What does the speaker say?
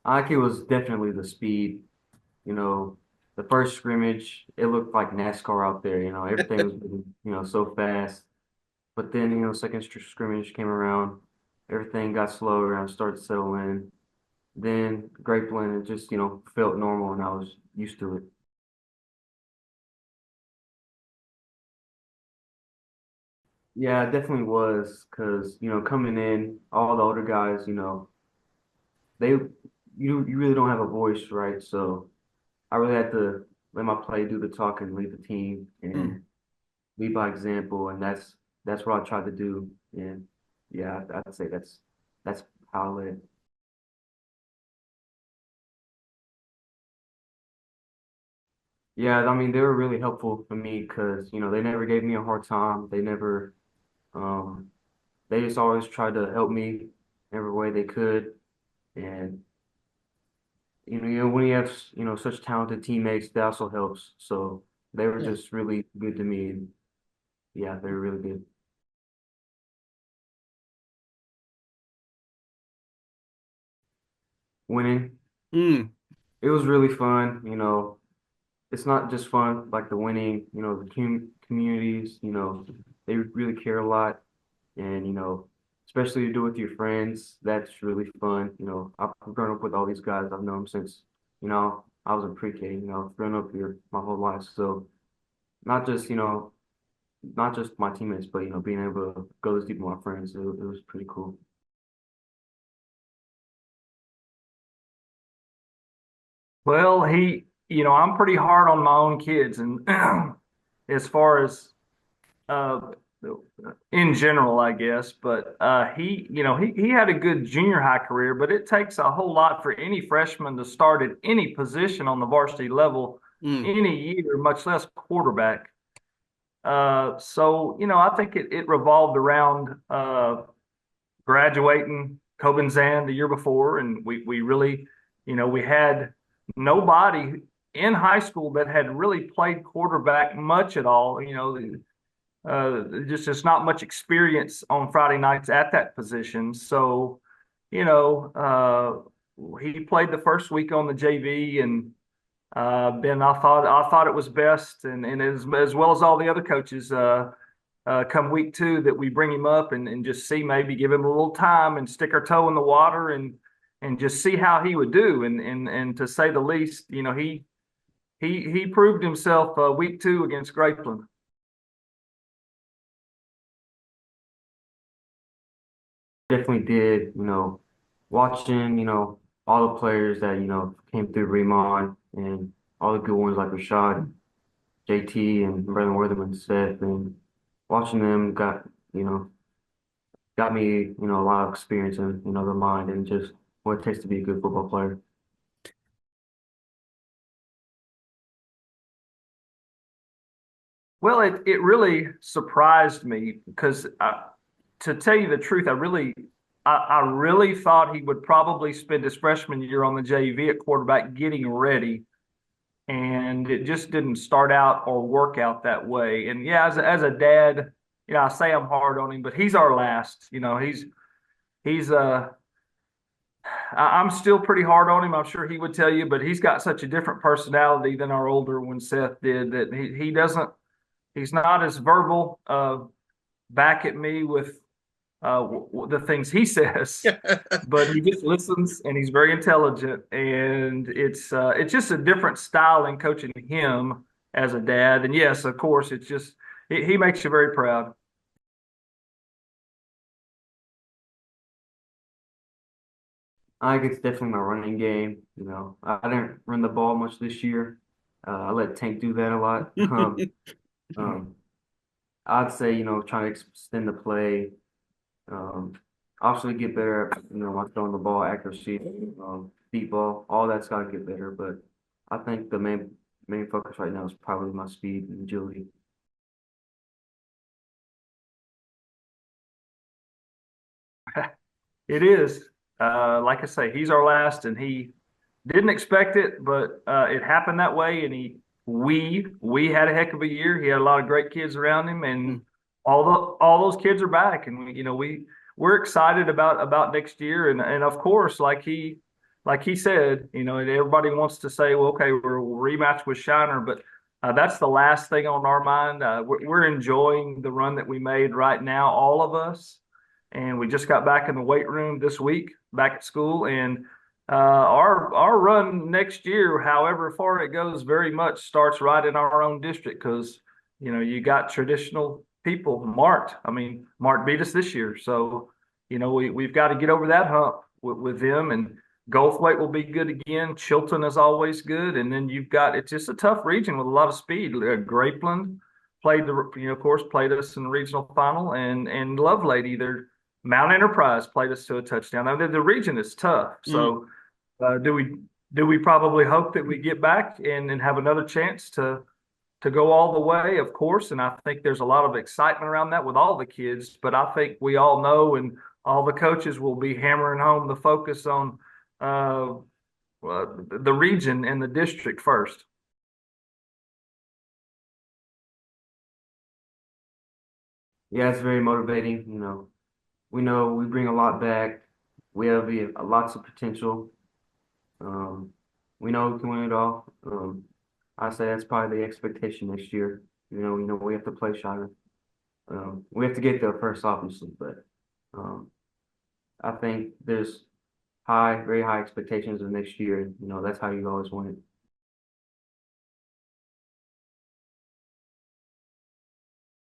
I think it was definitely the speed. You know, the first scrimmage, it looked like NASCAR out there. Everything was moving, so fast. But then, second scrimmage came around, everything got slower and started to settle in. Then Grapeland, it just, felt normal and I was used to it. Yeah, it definitely was because, coming in, all the older guys, they you really don't have a voice, right? So I really had to let my play do the talking, lead the team, Hmm. and lead by example, and that's what I tried to do. And yeah, I'd say that's how I led. Yeah, I mean they were really helpful for me because they never gave me a hard time. They never um they just always tried to help me every way they could. And when you have such talented teammates, that also helps. So they were Yeah. just really good to me. And yeah, they were really good. Winning, Mm. it was really fun. It's not just fun like the winning. The communities. They really care a lot, and especially to do with your friends. That's really fun. I've grown up with all these guys. I've known them since I was in pre-K. I've grown up here my whole life. So not just not just my teammates, but being able to go this deep with my friends. It was pretty cool. Well, I'm pretty hard on my own kids, and as far as uh, in general, I guess. But he had a good junior high career, but it takes a whole lot for any freshman to start at any position on the varsity level Mm. any year, much less quarterback. So I think it revolved around graduating Cobenzan the year before, and we really, we had nobody in high school that had really played quarterback much at all. Just not much experience on Friday nights at that position. So, he played the first week on the JV, and Ben, I thought it was best, and as well as all the other coaches. Come week two, that we bring him up and just see, maybe give him a little time and stick our toe in the water and just see how he would do. And to say the least, he proved himself week two against Grapeland. Definitely did. Watching all the players that came through Bremond and all the good ones like Rashad, JT, and Brandon Wortham, Seth, and watching them got me a lot of experience in the mind and just what it takes to be a good football player. Well, it really surprised me because, to tell you the truth, I really thought he would probably spend his freshman year on the JV at quarterback getting ready, and it just didn't start out or work out that way. And yeah, as a dad, I say I'm hard on him, but he's our last. He's I'm still pretty hard on him. I'm sure he would tell you, but he's got such a different personality than our older one Seth did, that he doesn't. He's not as verbal back at me with the things he says, but he just listens, and he's very intelligent. And it's just a different style in coaching him as a dad. And yes, of course, it's just he makes you very proud. I think it's definitely my running game. I didn't run the ball much this year. I let Tank do that a lot. Um, I'd say, trying to extend the play, um, obviously get better at, my throwing the ball accuracy, deep ball, all that's got to get better. But I think the main focus right now is probably my speed and agility. It is. Like I say, he's our last, and he didn't expect it, but it happened that way. And we had a heck of a year. He had a lot of great kids around him, and all those kids are back. And we're excited about next year. And of course, like like he said, everybody wants to say, well, okay, we'll rematch with Shiner, but that's the last thing on our mind. We're enjoying the run that we made right now, all of us. And we just got back in the weight room this week, back at school, and our run next year, however far it goes, very much starts right in our own district because you got traditional people. I mean, Mart beat us this year, so we've got to get over that hump with them, and Goldthwait will be good again. Chilton is always good, and then it's just a tough region with a lot of speed. Grapeland of course, played us in the regional final, and Lovelady, their Mount Enterprise played us to a touchdown. Now the region is tough, Mm. so do we probably hope that we get back and have another chance to go all the way, of course. And I think there's a lot of excitement around that with all the kids. But I think we all know, and all the coaches will be hammering home the focus on uh, the region and the district first. Yeah, it's very motivating. We know we bring a lot back. We have lots of potential. Um, we know we can win it all. I say that's probably the expectation next year. We have to play Shire. We have to get there first, obviously, but um, I think there's very high expectations of next year. That's how you always win it.